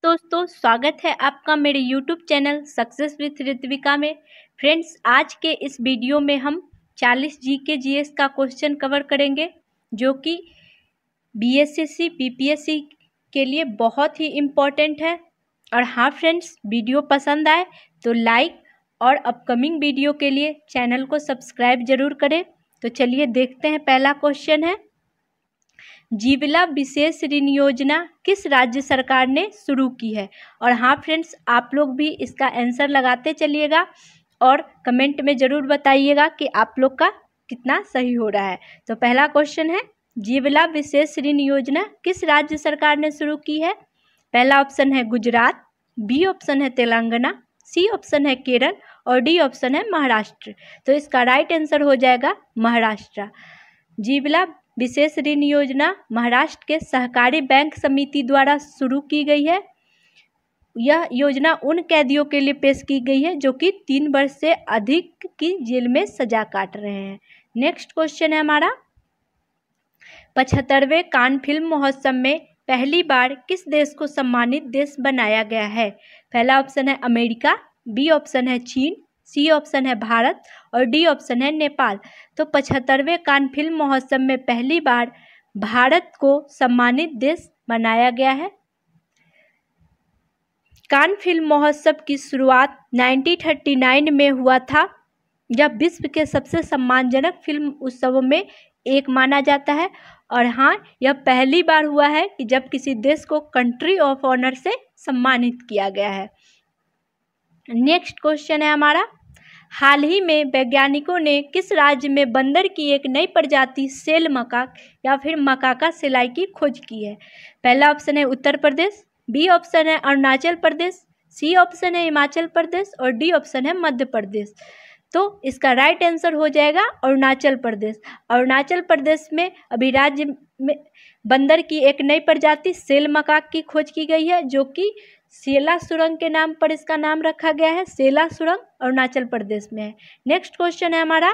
दोस्तों, स्वागत है आपका मेरे YouTube channel success with Ritvika में। फ्रेंड्स, आज के इस वीडियो में हम 40 जीके जीएस का क्वेश्चन कवर करेंगे जो कि बीएसएससी पीपीएससी के लिए बहुत ही इम्पोर्टेंट है। और हाँ फ्रेंड्स, वीडियो पसंद आए तो लाइक और अपकमिंग वीडियो के लिए चैनल को सब्सक्राइब जरूर करें। तो चलिए देखते हैं। पहला क्वेश्चन है, जीवला विशेष ऋण योजना किस राज्य सरकार ने शुरू की है। और हाँ फ्रेंड्स, आप लोग भी इसका आंसर लगाते चलिएगा और कमेंट में ज़रूर बताइएगा कि आप लोग का कितना सही हो रहा है। तो पहला क्वेश्चन है, जीवला विशेष ऋण योजना किस राज्य सरकार ने शुरू की है। पहला ऑप्शन है गुजरात, बी ऑप्शन है तेलंगाना, सी ऑप्शन है केरल और डी ऑप्शन है महाराष्ट्र। तो इसका राइट आंसर हो जाएगा महाराष्ट्र। जीवला विशेष ऋण योजना महाराष्ट्र के सहकारी बैंक समिति द्वारा शुरू की गई है। यह योजना उन कैदियों के लिए पेश की गई है जो कि 3 वर्ष से अधिक की जेल में सजा काट रहे हैं। नेक्स्ट क्वेश्चन है हमारा, 75वें कान फिल्म महोत्सव में पहली बार किस देश को सम्मानित देश बनाया गया है। पहला ऑप्शन है अमेरिका, बी ऑप्शन है चीन, सी ऑप्शन है भारत और डी ऑप्शन है नेपाल। तो 75वें कान फिल्म महोत्सव में पहली बार भारत को सम्मानित देश बनाया गया है। कान फिल्म महोत्सव की शुरुआत 1939 में हुआ था। यह विश्व के सबसे सम्मानजनक फिल्म उत्सवों में एक माना जाता है। और हाँ, यह पहली बार हुआ है कि जब किसी देश को कंट्री ऑफ ऑनर से सम्मानित किया गया है। नेक्स्ट क्वेश्चन है हमारा, हाल ही में वैज्ञानिकों ने किस राज्य में बंदर की एक नई प्रजाति सेल मकाक या फिर मकाका सिलाई की खोज की है। पहला ऑप्शन है उत्तर प्रदेश, बी ऑप्शन है अरुणाचल प्रदेश, सी ऑप्शन है हिमाचल प्रदेश और डी ऑप्शन है मध्य प्रदेश। तो इसका राइट आंसर हो जाएगा अरुणाचल प्रदेश। अरुणाचल प्रदेश में अभी राज्य में बंदर की एक नई प्रजाति सेल मकाक की खोज की गई है जो कि सेला सुरंग के नाम पर इसका नाम रखा गया है। सेला सुरंग अरुणाचल प्रदेश में है। नेक्स्ट क्वेश्चन है हमारा,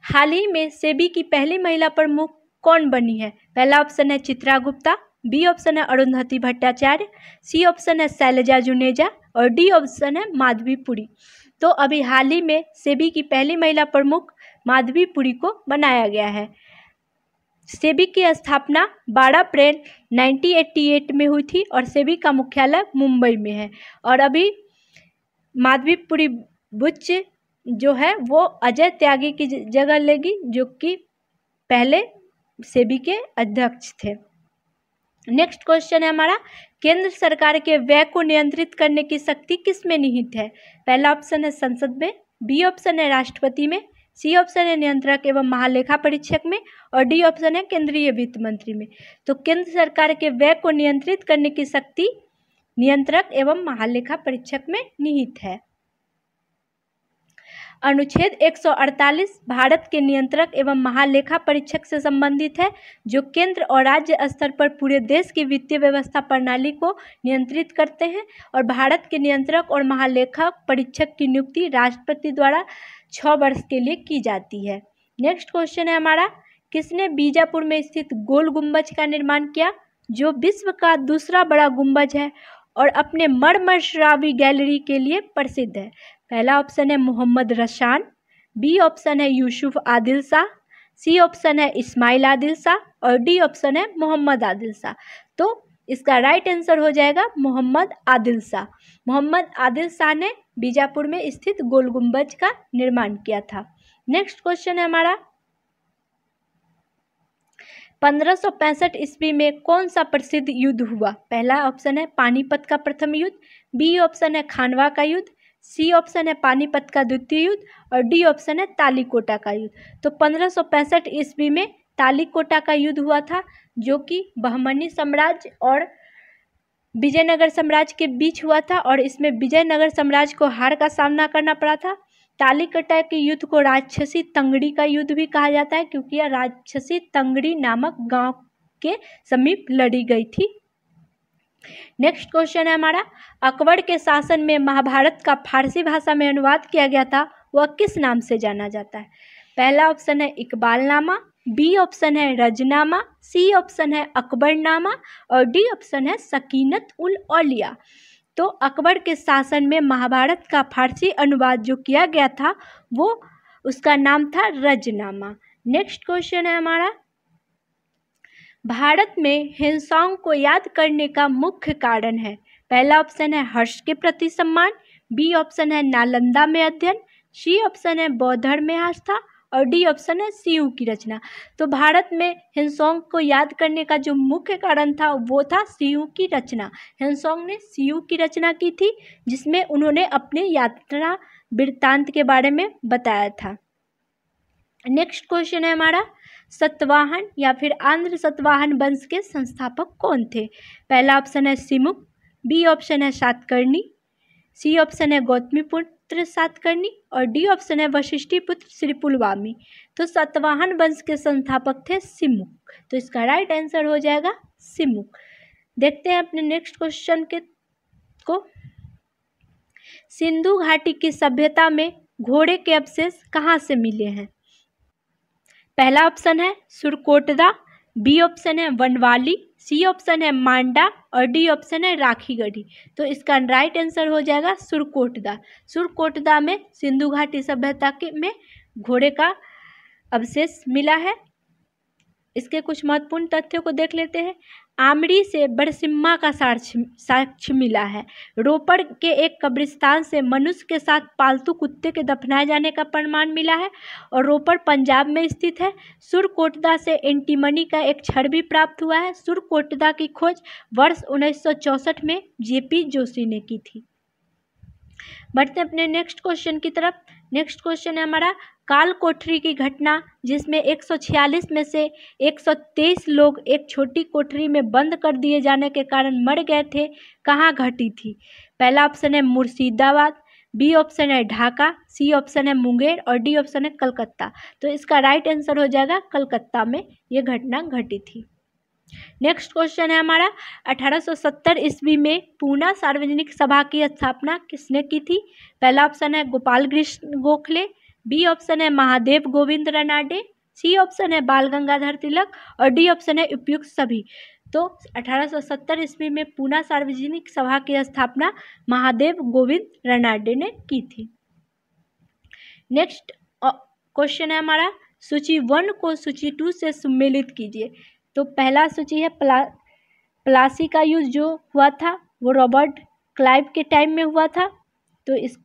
हाल ही में सेबी की पहली महिला प्रमुख कौन बनी है। पहला ऑप्शन है चित्रा गुप्ता, बी ऑप्शन है अरुंधति भट्टाचार्य, सी ऑप्शन है शैलजा जुनेजा और डी ऑप्शन है माधवी पुरी। तो अभी हाल ही में सेबी की पहली महिला प्रमुख माधवी पुरी को बनाया गया है। सेबी की स्थापना 12 अप्रैल 1988 में हुई थी और सेबी का मुख्यालय मुंबई में है। और अभी माधवीपुरी बुच्च जो है वो अजय त्यागी की जगह लेगी जो कि पहले सेबी के अध्यक्ष थे। नेक्स्ट क्वेश्चन है हमारा, केंद्र सरकार के व्यय को नियंत्रित करने की शक्ति किस में निहित है। पहला ऑप्शन है संसद में, बी ऑप्शन है राष्ट्रपति में, सी ऑप्शन है नियंत्रक एवं महालेखा परीक्षक में और डी ऑप्शन है केंद्रीय वित्त मंत्री में। तो केंद्र सरकार के व्यय को नियंत्रित करने की शक्ति नियंत्रक एवं महालेखा परीक्षक में निहित है। अनुच्छेद 148 भारत के नियंत्रक एवं महालेखा परीक्षक से संबंधित है जो केंद्र और राज्य स्तर पर पूरे देश की वित्तीय व्यवस्था प्रणाली को नियंत्रित करते हैं। और भारत के नियंत्रक और महालेखा परीक्षक की नियुक्ति राष्ट्रपति द्वारा 6 वर्ष के लिए की जाती है। नेक्स्ट क्वेश्चन है हमारा, किसने बीजापुर में स्थित गोल गुंबज का निर्माण किया जो विश्व का दूसरा बड़ा गुंबज है और अपने मरमरश्रावी गैलरी के लिए प्रसिद्ध है। पहला ऑप्शन है मोहम्मद रशान, बी ऑप्शन है यूसुफ आदिल शाह, सी ऑप्शन है इस्माइल आदिल शाह और डी ऑप्शन है मोहम्मद आदिल शाह। तो इसका राइट आंसर हो जाएगा मोहम्मद आदिल शाह। मोहम्मद आदिल शाह ने बीजापुर में स्थित गोल गुंबज का निर्माण किया था। नेक्स्ट क्वेश्चन है हमारा, 1565 ईस्वी में कौन सा प्रसिद्ध युद्ध हुआ। पहला ऑप्शन है पानीपत का प्रथम युद्ध, बी ऑप्शन है खानवा का युद्ध, सी ऑप्शन है पानीपत का द्वितीय युद्ध और डी ऑप्शन है तालीकोटा का युद्ध। तो 1565 ईस्वी में तालीकोटा का युद्ध हुआ था जो कि बहमनी साम्राज्य और विजयनगर साम्राज्य के बीच हुआ था और इसमें विजयनगर साम्राज्य को हार का सामना करना पड़ा था। तालीकोटा के युद्ध को राक्षसी तंगड़ी का युद्ध भी कहा जाता है क्योंकि यह राक्षसी तंगड़ी नामक गांव के समीप लड़ी गई थी। नेक्स्ट क्वेश्चन है हमारा, अकबर के शासन में महाभारत का फारसी भाषा में अनुवाद किया गया था, वह किस नाम से जाना जाता है। पहला ऑप्शन है इकबालनामा, बी ऑप्शन है रजनामा, सी ऑप्शन है अकबरनामा और डी ऑप्शन है सकीनत उल औलिया। तो अकबर के शासन में महाभारत का फारसी अनुवाद जो किया गया था वो उसका नाम था रजनामा। नेक्स्ट क्वेश्चन है हमारा, भारत में हिंसाओं को याद करने का मुख्य कारण है। पहला ऑप्शन है हर्ष के प्रति सम्मान, बी ऑप्शन है नालंदा में अध्ययन, सी ऑप्शन है बौद्ध धर्म में आस्था और डी ऑप्शन है सीयू की रचना। तो भारत में हिंसाओं को याद करने का जो मुख्य कारण था वो था सीयू की रचना। हिंसाओं ने सीयू की रचना की थी जिसमें उन्होंने अपने यात्रा वृत्तांत के बारे में बताया था। नेक्स्ट क्वेश्चन है हमारा, सतवाहन या फिर आंध्र सतवाहन वंश के संस्थापक कौन थे। पहला ऑप्शन है सिमुक, बी ऑप्शन है सातकर्णी, सी ऑप्शन है गौतमीपुत्र सातकर्णी और डी ऑप्शन है वशिष्ठी पुत्र श्रीपुलवामी। तो सतवाहन वंश के संस्थापक थे सिमुक, तो इसका राइट आंसर हो जाएगा सिमुक। देखते हैं अपने नेक्स्ट क्वेश्चन को, सिंधु घाटी की सभ्यता में घोड़े के अवशेष कहाँ से मिले हैं। पहला ऑप्शन है सुरकोटदा, बी ऑप्शन है वनवाली, सी ऑप्शन है मांडा और डी ऑप्शन है राखीगढ़ी। तो इसका राइट आंसर हो जाएगा सुरकोटदा। सुरकोटदा में सिंधु घाटी सभ्यता में घोड़े का अवशेष मिला है। इसके कुछ महत्वपूर्ण तथ्यों को देख लेते हैं। आमड़ी से बरसिम्हा का साक्ष्य मिला है। रोपड़ के एक कब्रिस्तान से मनुष्य के साथ पालतू कुत्ते के दफनाए जाने का प्रमाण मिला है और रोपड़ पंजाब में स्थित है। सुरकोटदा से एंटीमनी का एक छड़ भी प्राप्त हुआ है। सुरकोटदा की खोज वर्ष 1964 में जेपी जोशी ने की थी। बढ़ते अपने नेक्स्ट क्वेश्चन की तरफ। नेक्स्ट क्वेश्चन है हमारा, काल कोठरी की घटना जिसमें 146 में से 123 लोग एक छोटी कोठरी में बंद कर दिए जाने के कारण मर गए थे, कहाँ घटी थी। पहला ऑप्शन है मुर्शिदाबाद, बी ऑप्शन है ढाका, सी ऑप्शन है मुंगेर और डी ऑप्शन है कलकत्ता। तो इसका राइट आंसर हो जाएगा कलकत्ता में ये घटना घटी थी। नेक्स्ट क्वेश्चन है हमारा, 1870 ईस्वी में पूना सार्वजनिक सभा की स्थापना किसने की थी। पहला ऑप्शन है गोपाल कृष्ण गोखले, बी ऑप्शन है महादेव गोविंद रानाडे, सी ऑप्शन है बाल गंगाधर तिलक और डी ऑप्शन है उपयुक्त सभी। तो 1870 ईस्वी में पूना सार्वजनिक सभा की स्थापना महादेव गोविंद रानाडे ने की थी। नेक्स्ट क्वेश्चन है हमारा, सूची 1 को सूची 2 से सम्मिलित कीजिए। तो पहला सूची है प्लासी का युद्ध जो हुआ था वो रॉबर्ट क्लाइव के टाइम में हुआ था। तो इस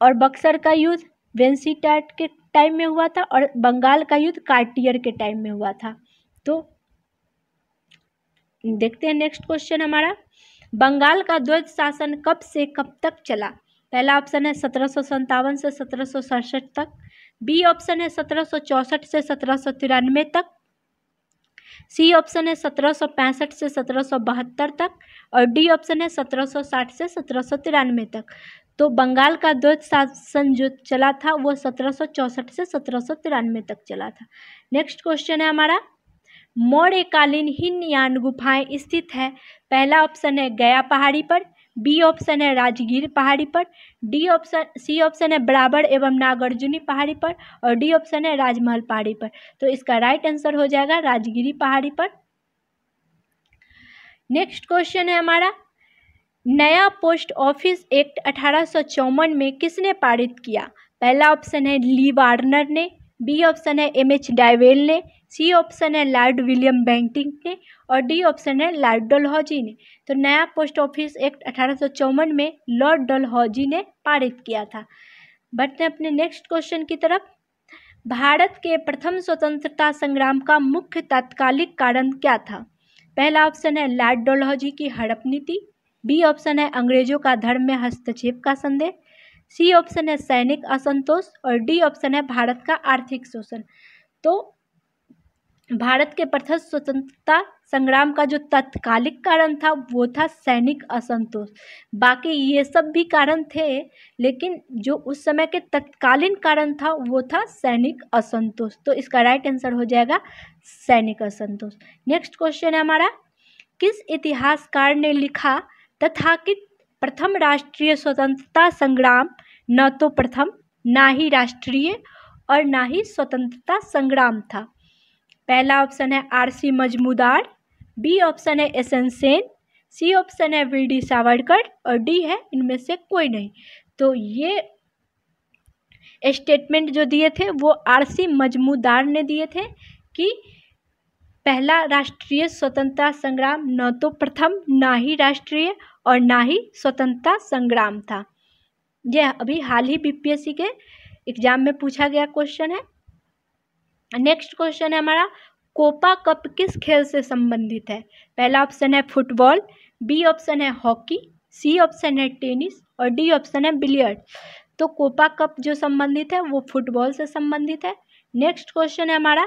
और बक्सर का युद्ध वेंसीटैट के टाइम में हुआ था और बंगाल का युद्ध कार्टियर के टाइम में हुआ था। तो देखते हैं नेक्स्ट क्वेश्चन हमारा, बंगाल का द्वैत शासन कब से कब तक चला। पहला ऑप्शन है 1757 से 1767 तक, बी ऑप्शन है 1764 से 1793 तक, सी ऑप्शन है 1765 से 1772 तक और डी ऑप्शन है 1760 से 1793 तक। तो बंगाल का द्वैत शासन जो चला था वो 1764 से 1793 तक चला था। नेक्स्ट क्वेश्चन है हमारा, मौर्यकालीन हीनयान गुफाएं स्थित है। पहला ऑप्शन है गया पहाड़ी पर, बी ऑप्शन है राजगीर पहाड़ी पर, सी ऑप्शन है बराबर एवं नागार्जुनी पहाड़ी पर और डी ऑप्शन है राजमहल पहाड़ी पर। तो इसका राइट आंसर हो जाएगा राजगिरी पहाड़ी पर। नेक्स्ट क्वेश्चन है हमारा, नया पोस्ट ऑफिस एक्ट 1854 में किसने पारित किया। पहला ऑप्शन है ली वार्नर ने, बी ऑप्शन है एमएच डायवेल ने, सी ऑप्शन है लॉर्ड विलियम बेंटिंग ने और डी ऑप्शन है लॉर्ड डलहौजी ने। तो नया पोस्ट ऑफिस एक्ट 1854 में लॉर्ड डलहौजी ने पारित किया था। बढ़ते हैं अपने नेक्स्ट क्वेश्चन की तरफ। भारत के प्रथम स्वतंत्रता संग्राम का मुख्य तात्कालिक कारण क्या था। पहला ऑप्शन है लॉर्ड डलहौजी की हड़प नीति, बी ऑप्शन है अंग्रेजों का धर्म में हस्तक्षेप का संदेह, सी ऑप्शन है सैनिक असंतोष और डी ऑप्शन है भारत का आर्थिक शोषण। तो भारत के प्रथम स्वतंत्रता संग्राम का जो तत्कालिक कारण था वो था सैनिक असंतोष। बाकी ये सब भी कारण थे लेकिन जो उस समय के तत्कालीन कारण था वो था सैनिक असंतोष। तो इसका राइट आंसर हो जाएगा सैनिक असंतोष। नेक्स्ट क्वेश्चन है हमारा, किस इतिहासकार ने लिखा तथाकथित प्रथम राष्ट्रीय स्वतंत्रता संग्राम न तो प्रथम, ना ही राष्ट्रीय और ना ही स्वतंत्रता संग्राम था। पहला ऑप्शन है आरसी मजमूदार, बी ऑप्शन है S N Sen, C option है वी डी सावरकर और डी है इनमें से कोई नहीं। तो ये स्टेटमेंट जो दिए थे वो आरसी मजमूदार ने दिए थे कि पहला राष्ट्रीय स्वतंत्रता संग्राम न तो प्रथम, ना ही राष्ट्रीय और ना ही स्वतंत्रता संग्राम था। यह अभी हाल ही बीपीएससी के एग्जाम में पूछा गया क्वेश्चन है। नेक्स्ट क्वेश्चन है हमारा, कोपा कप किस खेल से संबंधित है? पहला ऑप्शन है फुटबॉल, बी ऑप्शन है हॉकी, सी ऑप्शन है टेनिस और डी ऑप्शन है बिलियर्ड। तो कोपा कप जो संबंधित है वो फुटबॉल से संबंधित है। नेक्स्ट क्वेश्चन है हमारा,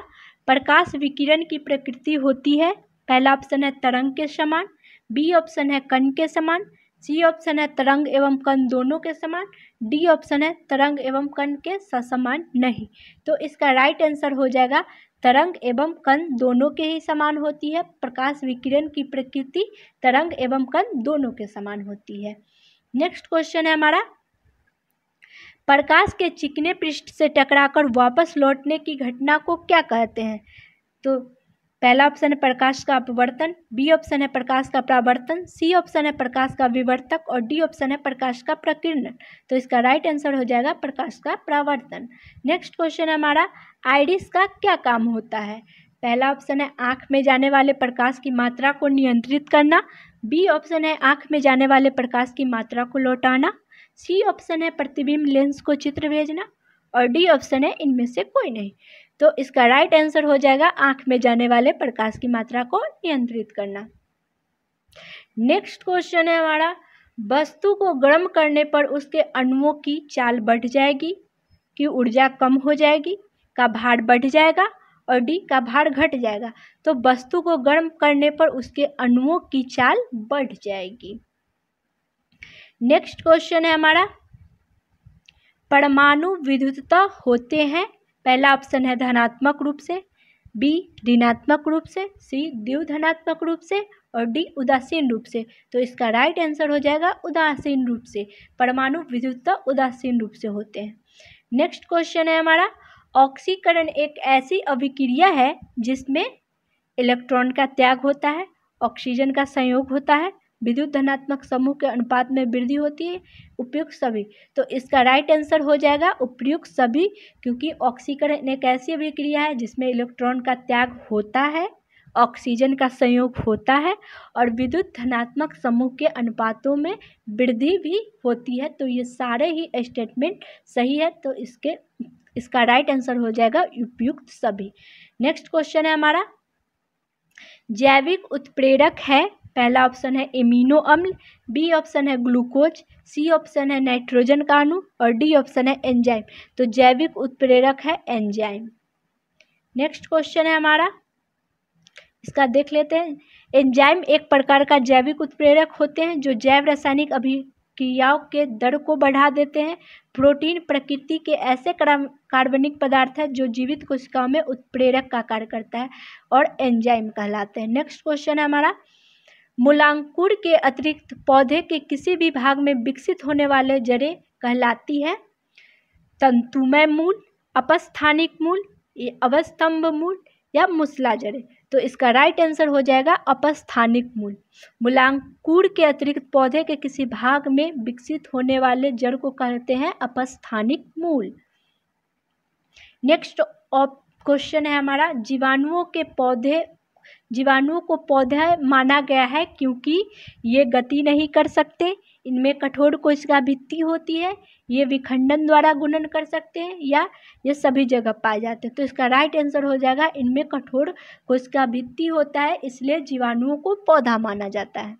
प्रकाश विकिरण की प्रकृति होती है? पहला ऑप्शन है तरंग के समान, बी ऑप्शन है कण के समान, सी ऑप्शन है तरंग एवं कण दोनों के समान, डी ऑप्शन है तरंग एवं कण के समान नहीं। तो इसका राइट आंसर हो जाएगा तरंग एवं कण दोनों के ही समान होती है। प्रकाश विकिरण की प्रकृति तरंग एवं कण दोनों के समान होती है। नेक्स्ट क्वेश्चन है हमारा, प्रकाश के चिकने पृष्ठ से टकराकर वापस लौटने की घटना को क्या कहते हैं? तो पहला ऑप्शन है प्रकाश का अपवर्तन, बी ऑप्शन है प्रकाश का परावर्तन, सी ऑप्शन है प्रकाश का विवर्तक और डी ऑप्शन है प्रकाश का प्रकीर्णन। तो इसका राइट आंसर हो जाएगा प्रकाश का परावर्तन। नेक्स्ट क्वेश्चन है हमारा, आइरिस का क्या काम होता है? पहला ऑप्शन है आँख में जाने वाले प्रकाश की मात्रा को नियंत्रित करना, बी ऑप्शन है आँख में जाने वाले प्रकाश की मात्रा को लौटाना, सी ऑप्शन है प्रतिबिंब लेंस को चित्र भेजना और डी ऑप्शन है इनमें से कोई नहीं। तो इसका राइट आंसर हो जाएगा आँख में जाने वाले प्रकाश की मात्रा को नियंत्रित करना। नेक्स्ट क्वेश्चन है हमारा, वस्तु को गर्म करने पर उसके अणुओं की चाल बढ़ जाएगी, कि ऊर्जा कम हो जाएगी, का भार बढ़ जाएगा और डी का भार घट जाएगा। तो वस्तु को गर्म करने पर उसके अणुओं की चाल बढ़ जाएगी। नेक्स्ट क्वेश्चन है हमारा, परमाणु विद्युतः होते हैं? पहला ऑप्शन है धनात्मक रूप से, बी ऋणात्मक रूप से, सी द्विधनात्मक रूप से और डी उदासीन रूप से। तो इसका राइट आंसर हो जाएगा उदासीन रूप से। परमाणु विद्युतः उदासीन रूप से होते हैं। नेक्स्ट क्वेश्चन है हमारा, ऑक्सीकरण एक ऐसी अभिक्रिया है जिसमें इलेक्ट्रॉन का त्याग होता है, ऑक्सीजन का संयोग होता है, विद्युत धनात्मक समूह के अनुपात में वृद्धि होती है, उपयुक्त सभी। तो इसका राइट आंसर हो जाएगा उपयुक्त सभी, क्योंकि ऑक्सीकरण एक ऐसी अभिक्रिया है जिसमें इलेक्ट्रॉन का त्याग होता है, ऑक्सीजन का संयोग होता है और विद्युत धनात्मक समूह के अनुपातों में वृद्धि भी होती है। तो ये सारे ही स्टेटमेंट सही है। तो इसका राइट आंसर हो जाएगा उपयुक्त सभी। नेक्स्ट क्वेश्चन है हमारा, जैविक उत्प्रेरक है? पहला ऑप्शन है एमिनो अम्ल, बी ऑप्शन है ग्लूकोज, सी ऑप्शन है नाइट्रोजन का अणु और डी ऑप्शन है एंजाइम। तो जैविक उत्प्रेरक है एंजाइम। नेक्स्ट क्वेश्चन है हमारा, इसका देख लेते हैं। एंजाइम एक प्रकार का जैविक उत्प्रेरक होते हैं जो जैव रासायनिक अभिक्रियाओं के दर को बढ़ा देते हैं। प्रोटीन प्रकृति के ऐसे कार्बनिक पदार्थ है जो जीवित कोशिकाओं में उत्प्रेरक का कार्य करता है और एंजाइम कहलाते हैं। नेक्स्ट क्वेश्चन है हमारा, मूलांकुर के अतिरिक्त पौधे के किसी भी भाग में विकसित होने वाले जड़ें कहलाती है? तंतुमय मूल, अपस्थानिक मूल, अवस्तंभ मूल या मूसला जड़ें। तो इसका राइट आंसर हो जाएगा अपस्थानिक मूल। मूलांकुर के अतिरिक्त पौधे के किसी भाग में विकसित होने वाले जड़ को कहते हैं अपस्थानिक मूल। नेक्स्ट क्वेश्चन है हमारा, जीवाणुओं को पौधा माना गया है क्योंकि ये गति नहीं कर सकते, इनमें कठोर कोशिका भित्ति होती है, ये विखंडन द्वारा गुणन कर सकते हैं या ये सभी जगह पाए जाते हैं। तो इसका राइट आंसर हो जाएगा इनमें कठोर कोशिका भित्ति होता है, इसलिए जीवाणुओं को पौधा माना जाता है।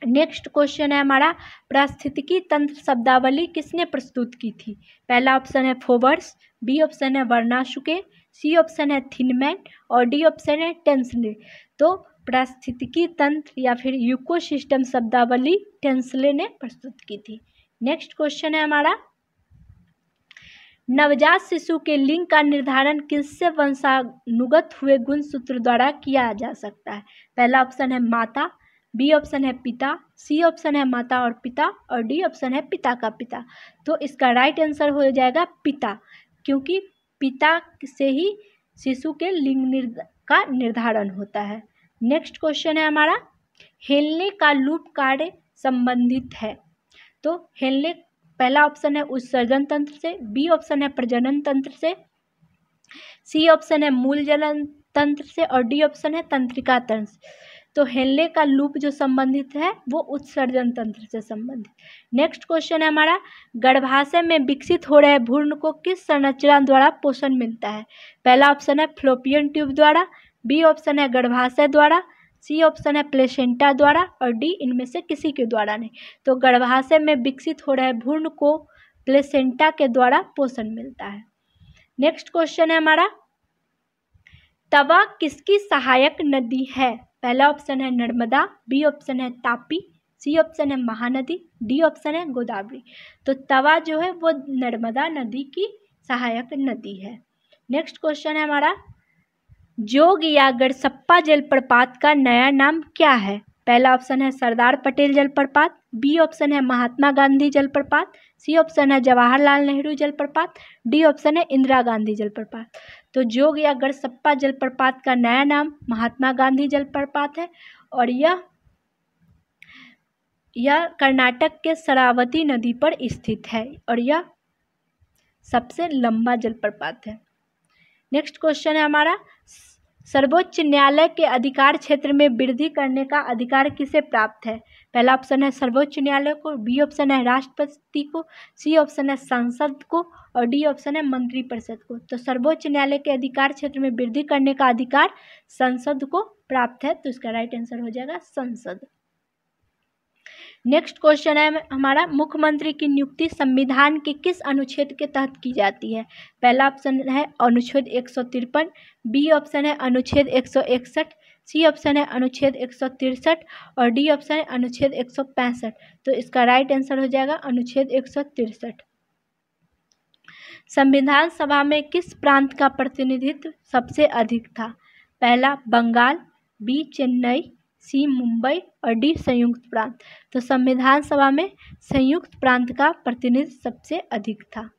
नेक्स्ट क्वेश्चन है हमारा, पारिस्थितिकी तंत्र शब्दावली किसने प्रस्तुत की थी? पहला ऑप्शन है फोबर्स, बी ऑप्शन है वर्नाशुके, सी ऑप्शन है थिनमैन और डी ऑप्शन है टेंसले। तो पारिस्थितिकी तंत्र या फिर इकोसिस्टम शब्दावली टेंसले ने प्रस्तुत की थी। नेक्स्ट क्वेश्चन है हमारा, नवजात शिशु के लिंग का निर्धारण किससे वंशानुगत हुए गुणसूत्र द्वारा किया जा सकता है? पहला ऑप्शन है माता, बी ऑप्शन है पिता, सी ऑप्शन है माता और पिता और डी ऑप्शन है पिता का पिता। तो इसका राइट आंसर हो जाएगा पिता, क्योंकि पिता से ही शिशु के लिंग का निर्धारण होता है। नेक्स्ट क्वेश्चन है हमारा, हेलने का लूप कार्य संबंधित है। तो हेलने, पहला ऑप्शन है उत्सर्जन तंत्र से, बी ऑप्शन है प्रजनन तंत्र से, सी ऑप्शन है मूल जनन तंत्र से और डी ऑप्शन है तंत्रिका तंत्र से। तो हेलने का लूप जो संबंधित है वो उत्सर्जन तंत्र से संबंधित। नेक्स्ट क्वेश्चन है हमारा, गर्भाशय में विकसित हो रहे भ्रूण को किस संरचना द्वारा पोषण मिलता है। पहला ऑप्शन है फ्लोपियन ट्यूब द्वारा, बी ऑप्शन है गर्भाशय द्वारा, सी ऑप्शन है प्लेसेंटा द्वारा और डी इनमें से किसी के द्वारा नहीं। तो गर्भाशय में विकसित हो रहे भ्रूण को प्लेसेंटा के द्वारा पोषण मिलता है। नेक्स्ट क्वेश्चन है हमारा, तवा किसकी सहायक नदी है। पहला ऑप्शन है नर्मदा, बी ऑप्शन है तापी, सी ऑप्शन है महानदी, डी ऑप्शन है गोदावरी। तो तवा जो है वो नर्मदा नदी की सहायक नदी है। नेक्स्ट क्वेश्चन है हमारा, जोग या गड़सप्पा जलप्रपात का नया नाम क्या है। पहला ऑप्शन है सरदार पटेल जलप्रपात, बी ऑप्शन है महात्मा गांधी जलप्रपात, सी ऑप्शन है जवाहरलाल नेहरू जलप्रपात, डी ऑप्शन है इंदिरा गांधी जलप्रपात। तो जोग या गड़सप्पा जलप्रपात का नया नाम महात्मा गांधी जलप्रपात है और यह कर्नाटक के शरावती नदी पर स्थित है और यह सबसे लंबा जलप्रपात है। नेक्स्ट क्वेश्चन है हमारा, सर्वोच्च न्यायालय के अधिकार क्षेत्र में वृद्धि करने का अधिकार किसे प्राप्त है। पहला ऑप्शन है सर्वोच्च न्यायालय को, बी ऑप्शन है राष्ट्रपति को, सी ऑप्शन है संसद को और डी ऑप्शन है मंत्रिपरिषद को। तो सर्वोच्च न्यायालय के अधिकार क्षेत्र में वृद्धि करने का अधिकार संसद को प्राप्त है, तो इसका राइट आंसर हो जाएगा संसद। नेक्स्ट क्वेश्चन है हमारा, मुख्यमंत्री की नियुक्ति संविधान के किस अनुच्छेद के तहत की जाती है। पहला ऑप्शन है अनुच्छेद 153, बी ऑप्शन है अनुच्छेद 161, सी ऑप्शन है अनुच्छेद 163 और डी ऑप्शन है अनुच्छेद 165। तो इसका राइट आंसर हो जाएगा अनुच्छेद 163। संविधान सभा में किस प्रांत का प्रतिनिधित्व सबसे अधिक था। पहला बंगाल, बी चेन्नई, सी मुंबई और डी संयुक्त प्रांत। तो संविधान सभा में संयुक्त प्रांत का प्रतिनिधित्व सबसे अधिक था।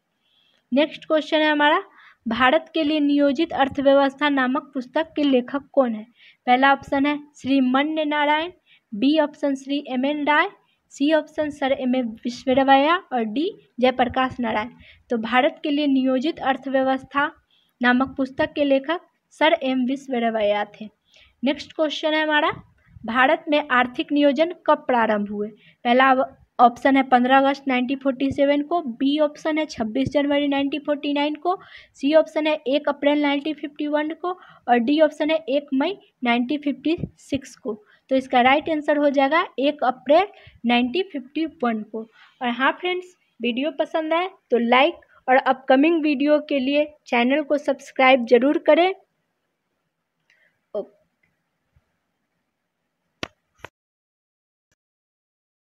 नेक्स्ट क्वेश्चन है हमारा, भारत के लिए नियोजित अर्थव्यवस्था नामक पुस्तक के लेखक कौन है। पहला ऑप्शन है Shri Manya Narayan, B option Shri M N. Roy, C option sir M A. Visvesvaraya और डी जयप्रकाश नारायण। तो भारत के लिए नियोजित अर्थव्यवस्था नामक पुस्तक के लेखक सर एम विश्वेश्वरैया थे। नेक्स्ट क्वेश्चन है हमारा, भारत में आर्थिक नियोजन कब प्रारंभ हुए। पहला ऑप्शन है 15 अगस्त 1947 को, बी ऑप्शन है 26 जनवरी 1949 को, सी ऑप्शन है 1 अप्रैल 1951 को और डी ऑप्शन है 1 मई 1956 को। तो इसका राइट आंसर हो जाएगा 1 अप्रैल 1951 को। और हाँ फ्रेंड्स, वीडियो पसंद आए तो लाइक और अपकमिंग वीडियो के लिए चैनल को सब्सक्राइब जरूर करें।